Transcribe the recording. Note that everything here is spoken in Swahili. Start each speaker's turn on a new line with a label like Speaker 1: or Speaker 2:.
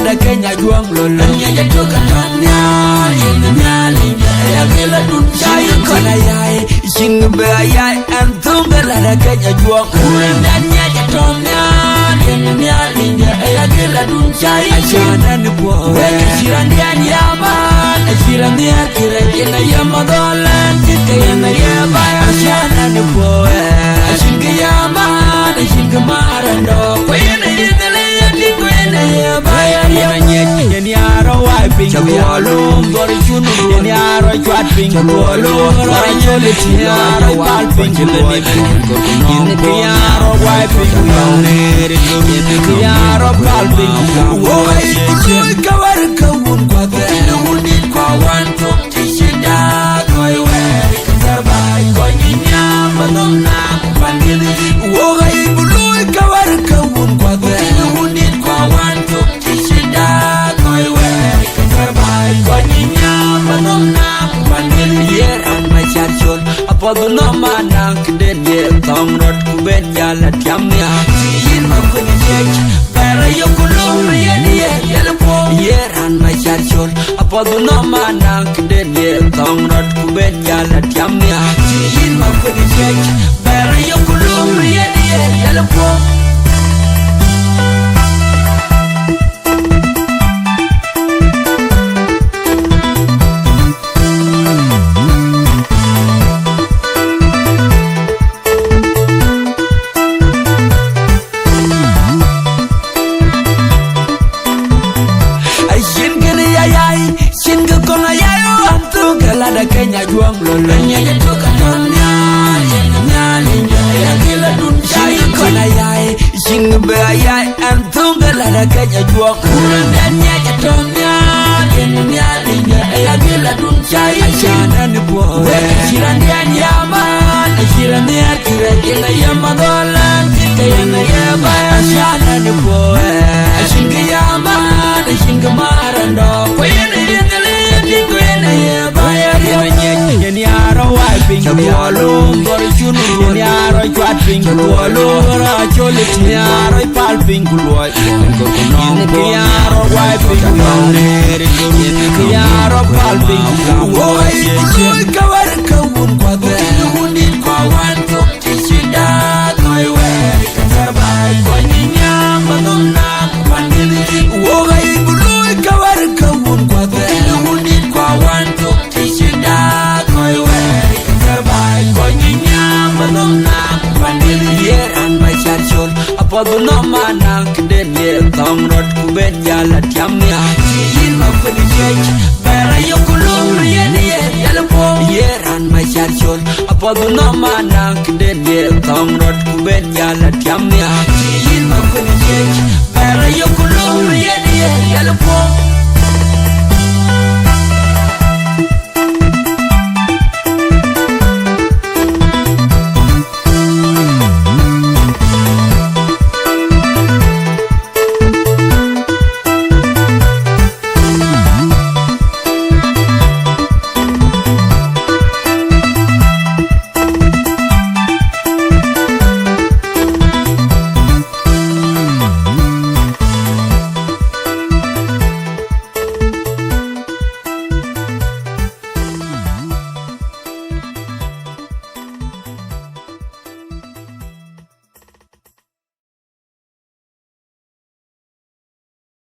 Speaker 1: da Kenya juang lolo
Speaker 2: Nya toka tanya nyali ya gela dun
Speaker 1: Jai kona yai Sing be yai Antunga la da Kenya juang
Speaker 2: Nya tonya nyali ya gela dun jai
Speaker 1: Ashana ni poe
Speaker 2: Shirandiani yaman Shirandiani kirajina yamadolan Jitayana yabay
Speaker 1: Ashana ni poe
Speaker 2: Ashinga yaman Ashinga marando Kwayana yidale yati kwayana yabay
Speaker 1: Yeni aro wiping
Speaker 2: Chakwalum
Speaker 1: Dori chunu Yeni aro chwat ping
Speaker 2: Chakwalum
Speaker 1: Dori choli Yeni aro palping Yeni aro wiping Yeni aro palping
Speaker 2: Woy kuloy kawar kawun kwa Tena hundit kwa wanto Tishida Koy weri kasarbay Koy ninyama Nomna kupandili Woy kuloy kawar kawun kwa Tena hundit kwa wanto Tishida Koy weri kasarbay Koy ninyama Nomna kupandili
Speaker 1: Yeran macharchol Apodu no manang Den ye tong rot kuben jala tiamnya
Speaker 2: Yin makuni jek Para yokulum yeni yelpo
Speaker 1: Yeran macharchol Apodu no manang Den ye tong rot kuben jala tiamnya
Speaker 2: Yin makuni jek Para yokulum yeni yelpo
Speaker 1: Shinga kona yayo Antunga la da Kenya juang lolo
Speaker 2: Nya toka tanya nyali ya gela dun
Speaker 1: Jai kona yai Shinga be yai Antunga la da Kenya juang
Speaker 2: Nya tonya nyali ya gela dun jai
Speaker 1: Ashana ni poe
Speaker 2: Shirandiani yaman Shirandiani kirajina yamadolan Jitayana yabay
Speaker 1: Ashana ni poe
Speaker 2: Ashinga yaman Ashinga marando Kwayana yidale yati kwayana yabay
Speaker 1: Yeni aro wiping
Speaker 2: Chakwalum
Speaker 1: Dori chunu Yeni aro chwat ping Dori choli Yeni aro palping Yeni aro wiping Yeni aro palping
Speaker 2: Woy kuloy kawar kawun kwa Tena hundit kwa wanto Tishida Koy weri kasarbay Koy ninyama Nomna kupandili Woy kuloy kawar kawun kwa Tena hundit kwa wanto Tishida Koy weri kasarbay Koy ninyama Nomna kupandili
Speaker 1: Yeran macharchol Apodu no manang Den ye tong rot kuben jala tiamnya
Speaker 2: Yin makuni jek Para yokulum yeni yelpo
Speaker 1: Yeran macharchol Apodu no manang Den ye tong rot kuben jala tiamnya
Speaker 2: Yin makuni jek Para yokulum yeni yelpo